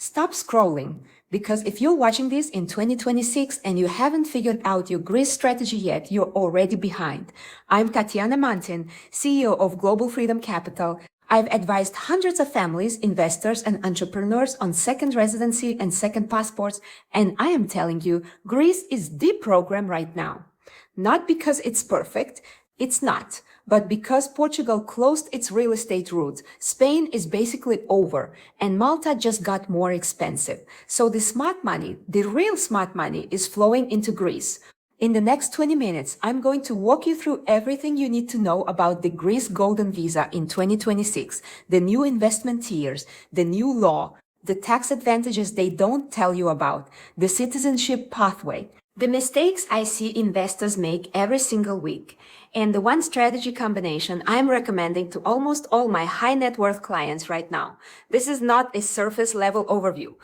Stop scrolling, because if you're watching this in 2026 and you haven't figured out your Greece strategy yet, you're already behind. I'm Tatiana Mantin, CEO of Global Freedom Capital. I've advised hundreds of families, investors, and entrepreneurs on second residency and second passports, and I am telling you, Greece is the program right now. Not because it's perfect, it's not, but because Portugal closed its real estate route, Spain is basically over, and Malta just got more expensive. So the smart money, the real smart money, is flowing into Greece. In the next 20 minutes, I'm going to walk you through everything you need to know about the Greece Golden Visa in 2026, the new investment tiers, the new law, the tax advantages they don't tell you about, the Citizenship Pathway, the mistakes I see investors make every single week, and the one strategy combination I'm recommending to almost all my high net worth clients right now. This is not a surface level overview.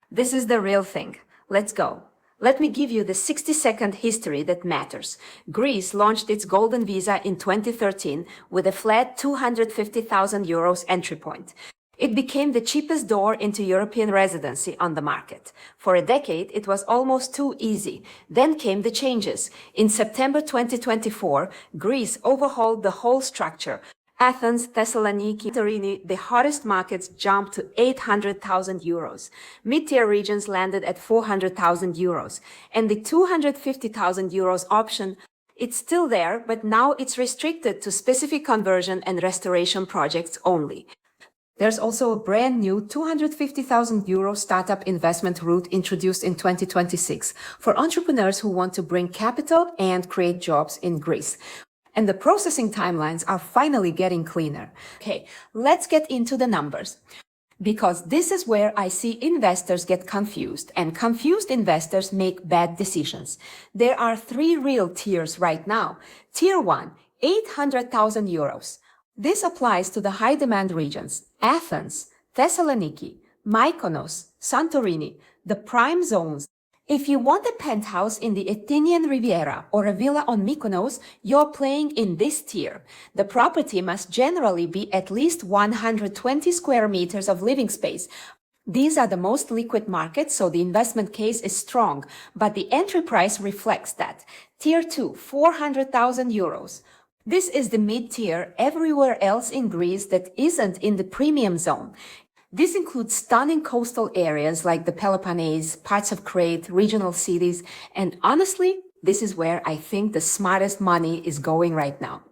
This is the real thing. Let's go. Let me give you the 60-second history that matters. Greece launched its Golden Visa in 2013 with a flat 250,000 euros entry point. It became the cheapest door into European residency on the market. For a decade, it was almost too easy. Then came the changes. In September 2024, Greece overhauled the whole structure. Athens, Thessaloniki, Santorini, the hottest markets jumped to 800,000 euros. Mid-tier regions landed at 400,000 euros. And the 250,000 euros option, it's still there, but now it's restricted to specific conversion and restoration projects only. There's also a brand new 250,000 euro startup investment route introduced in 2026 for entrepreneurs who want to bring capital and create jobs in Greece. And the processing timelines are finally getting cleaner. Okay, let's get into the numbers. Because this is where I see investors get confused, and confused investors make bad decisions. There are three real tiers right now. Tier 1, 800,000 euros. This applies to the high-demand regions, Athens, Thessaloniki, Mykonos, Santorini, the prime zones. If you want a penthouse in the Athenian Riviera or a villa on Mykonos, you're playing in this tier. The property must generally be at least 120 square meters of living space. These are the most liquid markets, so the investment case is strong, but the entry price reflects that. Tier 2, 400,000 euros. This is the mid-tier everywhere else in Greece that isn't in the premium zone. This includes stunning coastal areas like the Peloponnese, parts of Crete, regional cities, and honestly, this is where I think the smartest money is going right now.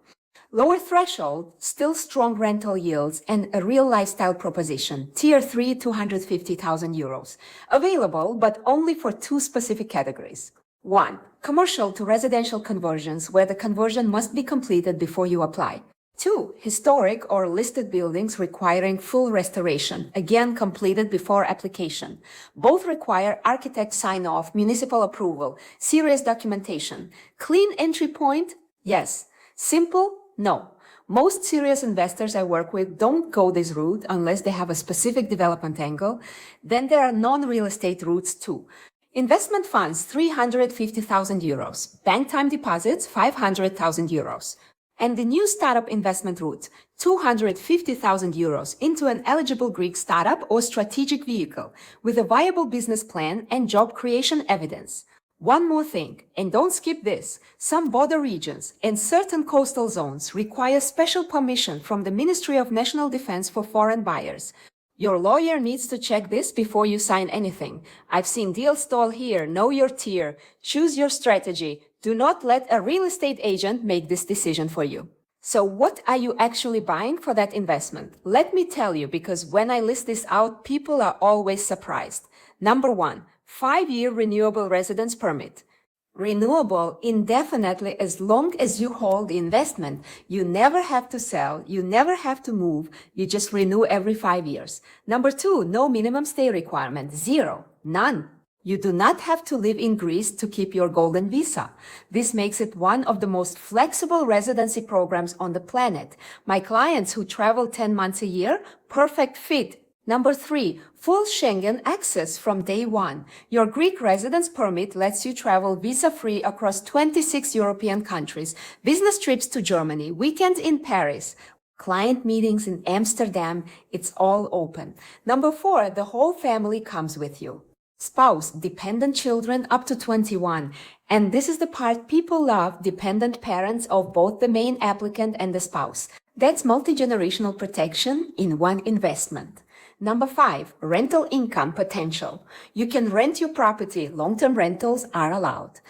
Lower threshold, still strong rental yields, and a real lifestyle proposition. Tier 3, 250,000 euros. Available, but only for two specific categories. 1. Commercial to residential conversions, where the conversion must be completed before you apply. 2. Historic or listed buildings requiring full restoration, again completed before application. Both require architect sign-off, municipal approval, serious documentation. Clean entry point? Yes. Simple? No. Most serious investors I work with don't go this route unless they have a specific development angle. Then there are non-real estate routes too. Investment funds, 350,000 euros. Bank time deposits, 500,000 euros. And the new startup investment route, 250,000 euros into an eligible Greek startup or strategic vehicle with a viable business plan and job creation evidence. One more thing, and don't skip this. Some border regions and certain coastal zones require special permission from the Ministry of National Defense for foreign buyers. Your lawyer needs to check this before you sign anything. I've seen deals stall here. Know your tier. Choose your strategy. Do not let a real estate agent make this decision for you. So what are you actually buying for that investment? Let me tell you, because when I list this out, people are always surprised. Number 1, 5-year renewable residence permit. Renewable indefinitely as long as you hold the investment. You never have to sell, you never have to move, you just renew every 5 years. Number 2, no minimum stay requirement, 0, none. You do not have to live in Greece to keep your golden visa. This makes it one of the most flexible residency programs on the planet. My clients who travel 10 months a year, perfect fit. Number 3, full Schengen access from day 1. Your Greek residence permit lets you travel visa-free across 26 European countries, business trips to Germany, weekend in Paris. client meetings in Amsterdam, it's all open. Number 4, the whole family comes with you. Spouse, dependent children up to 21. And this is the part people love, dependent parents of both the main applicant and the spouse. That's multi-generational protection in one investment. Number 5, rental income potential. You can rent your property. Long-term rentals are allowed.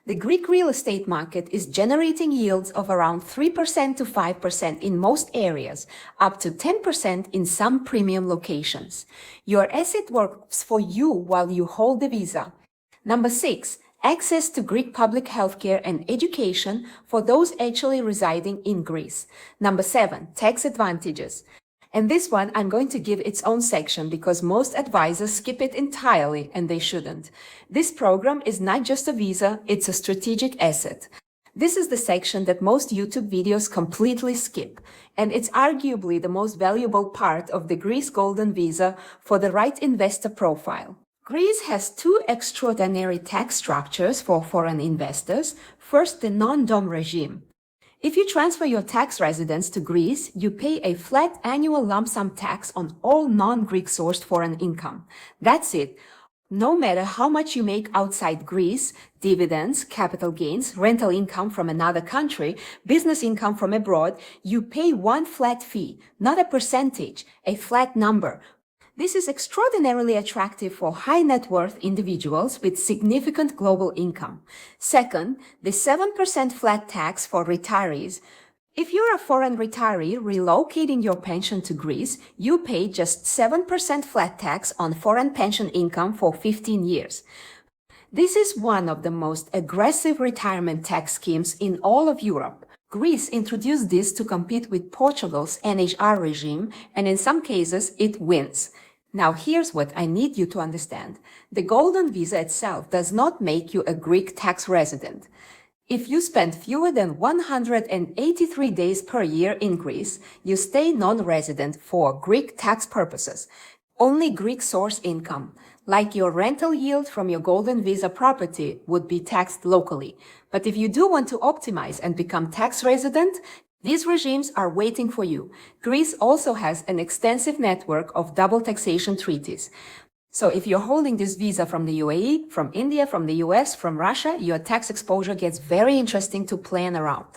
The Greek real estate market is generating yields of around 3% to 5% in most areas, up to 10% in some premium locations. Your asset works for you while you hold the visa. Number 6, access to Greek public healthcare and education for those actually residing in Greece. Number 7, tax advantages. And this one, I'm going to give its own section because most advisors skip it entirely and they shouldn't. This program is not just a visa, it's a strategic asset. This is the section that most YouTube videos completely skip, and it's arguably the most valuable part of the Greece Golden Visa for the right investor profile. Greece has 2 extraordinary tax structures for foreign investors. First, the non-dom regime. If you transfer your tax residence to Greece, you pay a flat annual lump sum tax on all non-Greek sourced foreign income. That's it. No matter how much you make outside Greece, dividends, capital gains, rental income from another country, business income from abroad, you pay one flat fee, not a percentage, a flat number. This is extraordinarily attractive for high net worth individuals with significant global income. Second, the 7% flat tax for retirees. If you're a foreign retiree relocating your pension to Greece, you pay just 7% flat tax on foreign pension income for 15 years. This is one of the most aggressive retirement tax schemes in all of Europe. Greece introduced this to compete with Portugal's NHR regime, and in some cases, it wins. Now here's what I need you to understand. The Golden Visa itself does not make you a Greek tax resident. If you spend fewer than 183 days per year in Greece, you stay non-resident for Greek tax purposes. Only Greek source income, like your rental yield from your Golden Visa property, would be taxed locally. But if you do want to optimize and become tax resident, these regimes are waiting for you. Greece also has an extensive network of double taxation treaties. So if you're holding this visa from the UAE, from India, from the US, from Russia, your tax exposure gets very interesting to plan around.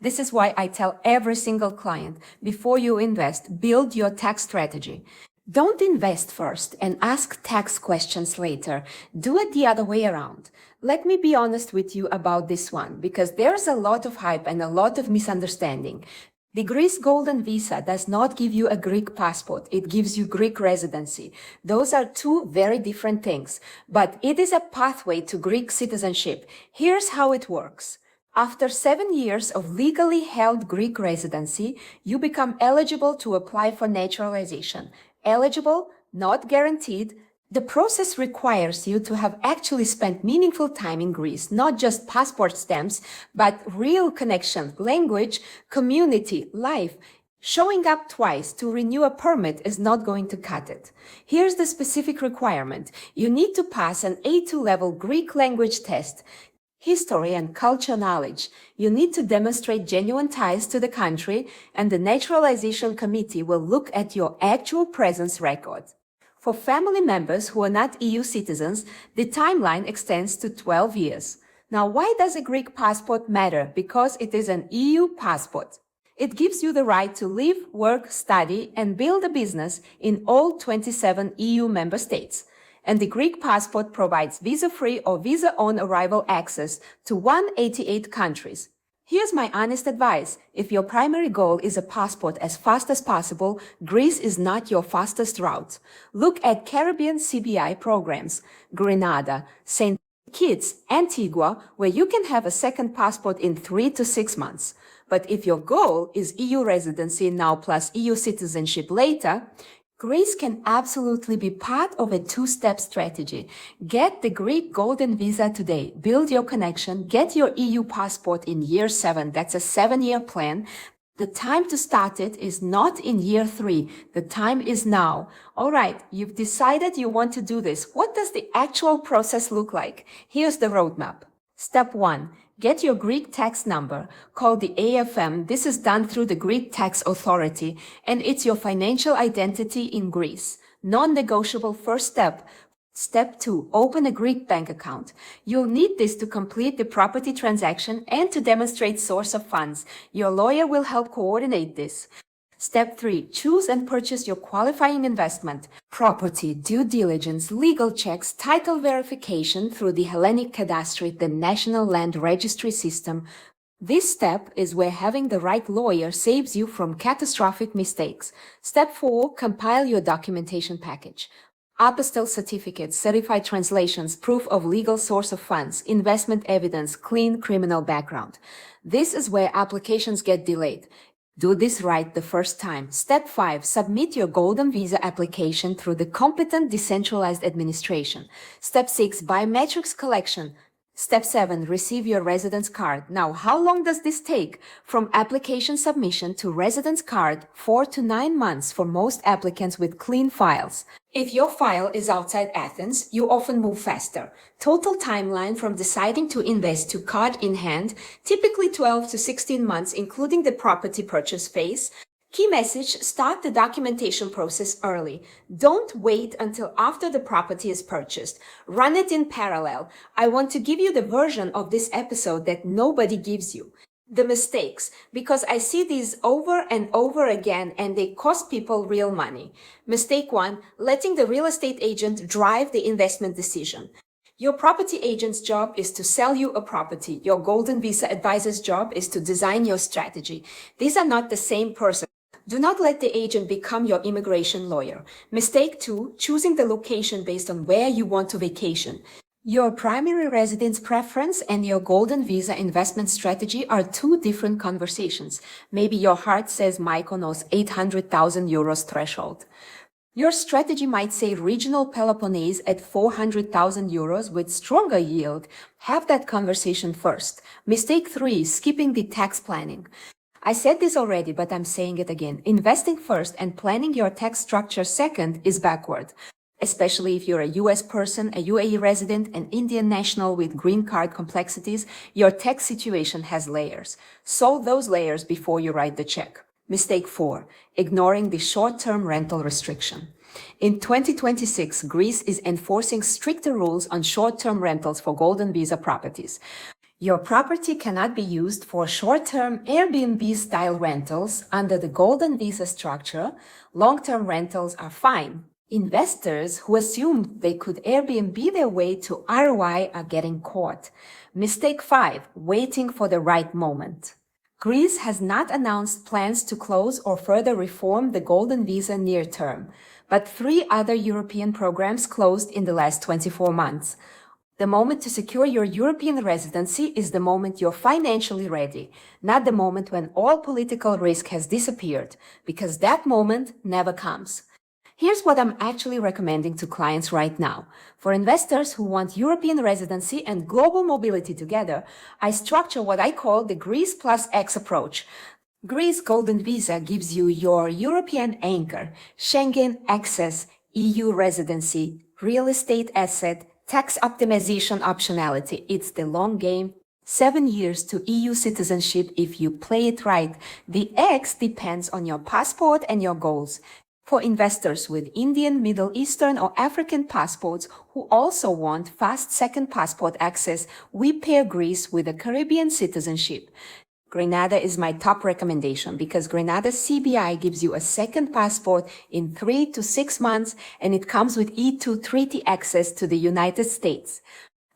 This is why I tell every single client, before you invest, build your tax strategy. Don't invest first and ask tax questions later. Do it the other way around. Let me be honest with you about this one, because there's a lot of hype and a lot of misunderstanding. The Greece Golden Visa does not give you a Greek passport. It gives you Greek residency. Those are 2 very different things, but it is a pathway to Greek citizenship. Here's how it works. After 7 years of legally held Greek residency, you become eligible to apply for naturalization. Eligible, not guaranteed. The process requires you to have actually spent meaningful time in Greece, not just passport stamps, but real connection, language, community, life. Showing up twice to renew a permit is not going to cut it. Here's the specific requirement. You need to pass an A2 level Greek language test. History and culture knowledge. You need to demonstrate genuine ties to the country, and the Naturalization Committee will look at your actual presence record. For family members who are not EU citizens, the timeline extends to 12 years. Now, why does a Greek passport matter? Because it is an EU passport. It gives you the right to live, work, study, and build a business in all 27 EU member states. And the Greek passport provides visa-free or visa-on-arrival access to 188 countries. Here's my honest advice. If your primary goal is a passport as fast as possible, Greece is not your fastest route. Look at Caribbean CBI programs, Grenada, St. Kitts, Antigua, where you can have a second passport in 3 to 6 months. But if your goal is EU residency now plus EU citizenship later, Greece can absolutely be part of a 2-step strategy. Get the Greek Golden Visa today. Build your connection. Get your EU passport in year 7. That's a 7-year plan. The time to start it is not in year 3. The time is now. All right, you've decided you want to do this. What does the actual process look like? Here's the roadmap. Step 1. Get your Greek tax number, called the AFM. This is done through the Greek Tax Authority, and it's your financial identity in Greece. Non-negotiable first step. Step 2. Open a Greek bank account. You'll need this to complete the property transaction and to demonstrate source of funds. Your lawyer will help coordinate this. Step 3. Choose and purchase your qualifying investment. Property, due diligence, legal checks, title verification through the Hellenic Cadastry, the National Land Registry System. This step is where having the right lawyer saves you from catastrophic mistakes. Step 4. Compile your documentation package. Apostille certificates, certified translations, proof of legal source of funds, investment evidence, clean criminal background. This is where applications get delayed. Do this right the first time. Step 5. Submit your Golden Visa application through the competent decentralized administration. Step 6. Biometrics collection. Step 7. Receive your residence card. Now, how long does this take? From application submission to residence card, 4 to 9 months for most applicants with clean files. If your file is outside Athens, you often move faster. Total timeline from deciding to invest to card in hand, typically 12 to 16 months, including the property purchase phase. Key message: start the documentation process early. Don't wait until after the property is purchased. Run it in parallel. I want to give you the version of this episode that nobody gives you. The mistakes, because I see these over and over again and they cost people real money. Mistake 1, letting the real estate agent drive the investment decision. Your property agent's job is to sell you a property. Your Golden Visa advisor's job is to design your strategy. These are not the same person. Do not let the agent become your immigration lawyer. Mistake 2, choosing the location based on where you want to vacation. Your primary residence preference and your Golden Visa investment strategy are two different conversations. Maybe your heart says Mykonos 800,000 euros threshold. Your strategy might say regional Peloponnese at 400,000 euros with stronger yield. Have that conversation first. Mistake 3, skipping the tax planning. I said this already, but I'm saying it again. Investing first and planning your tax structure second is backward. Especially if you're a US person, a UAE resident, an Indian national with green card complexities, your tax situation has layers. Solve those layers before you write the check. Mistake 4, ignoring the short-term rental restriction. In 2026, Greece is enforcing stricter rules on short-term rentals for Golden Visa properties. Your property cannot be used for short-term Airbnb-style rentals under the Golden Visa structure. Long-term rentals are fine. Investors who assumed they could Airbnb their way to ROI are getting caught. Mistake 5, waiting for the right moment. Greece has not announced plans to close or further reform the Golden Visa near term, but 3 other European programs closed in the last 24 months. The moment to secure your European residency is the moment you're financially ready, not the moment when all political risk has disappeared, because that moment never comes. Here's what I'm actually recommending to clients right now. For investors who want European residency and global mobility together, I structure what I call the Greece plus X approach. Greece Golden Visa gives you your European anchor, Schengen access, EU residency, real estate asset, tax optimization optionality. It's the long game. 7 years to EU citizenship if you play it right. The X depends on your passport and your goals. For investors with Indian, Middle Eastern, or African passports who also want fast second passport access, we pair Greece with a Caribbean citizenship. Grenada is my top recommendation because Grenada's CBI gives you a second passport in 3 to 6 months, and it comes with E2 treaty access to the United States.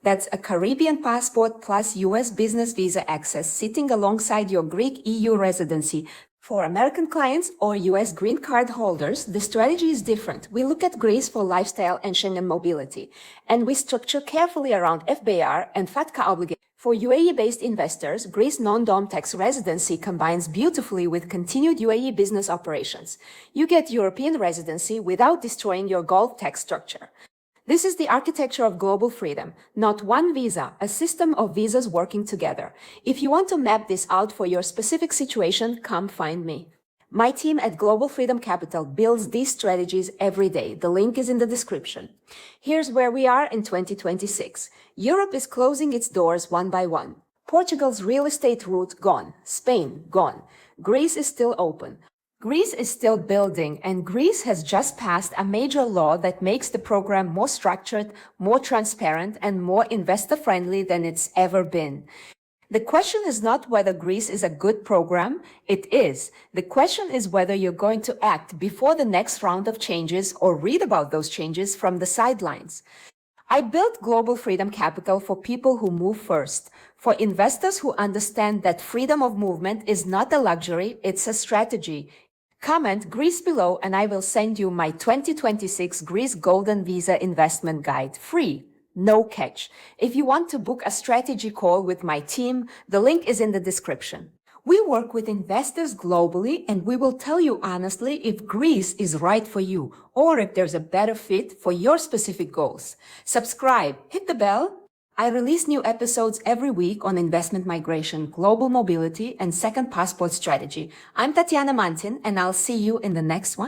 That's a Caribbean passport plus US business visa access sitting alongside your Greek EU residency. For American clients or US green card holders, the strategy is different. We look at Greece for lifestyle and Schengen mobility, and we structure carefully around FBAR and FATCA obligations. For UAE-based investors, Greece non-dom tax residency combines beautifully with continued UAE business operations. You get European residency without destroying your Gulf tax structure. This is the architecture of global freedom, not one visa, a system of visas working together. If you want to map this out for your specific situation, come find me. My team at Global Freedom Capital builds these strategies every day. The link is in the description. Here's where we are in 2026. Europe is closing its doors one by one. Portugal's real estate route gone. Spain gone. Greece is still open. Greece is still building, and Greece has just passed a major law that makes the program more structured, more transparent, and more investor-friendly than it's ever been. The question is not whether Greece is a good program. It is. The question is whether you're going to act before the next round of changes or read about those changes from the sidelines. I built Global Freedom Capital for people who move first, for investors who understand that freedom of movement is not a luxury, it's a strategy. Comment Greece below and I will send you my 2026 Greece Golden Visa Investment Guide free. No catch. If you want to book a strategy call with my team, the link is in the description. We work with investors globally and we will tell you honestly if Greece is right for you or if there's a better fit for your specific goals. Subscribe, hit the bell. I release new episodes every week on investment migration, global mobility, and second passport strategy. I'm Tatiana Mantin and I'll see you in the next one.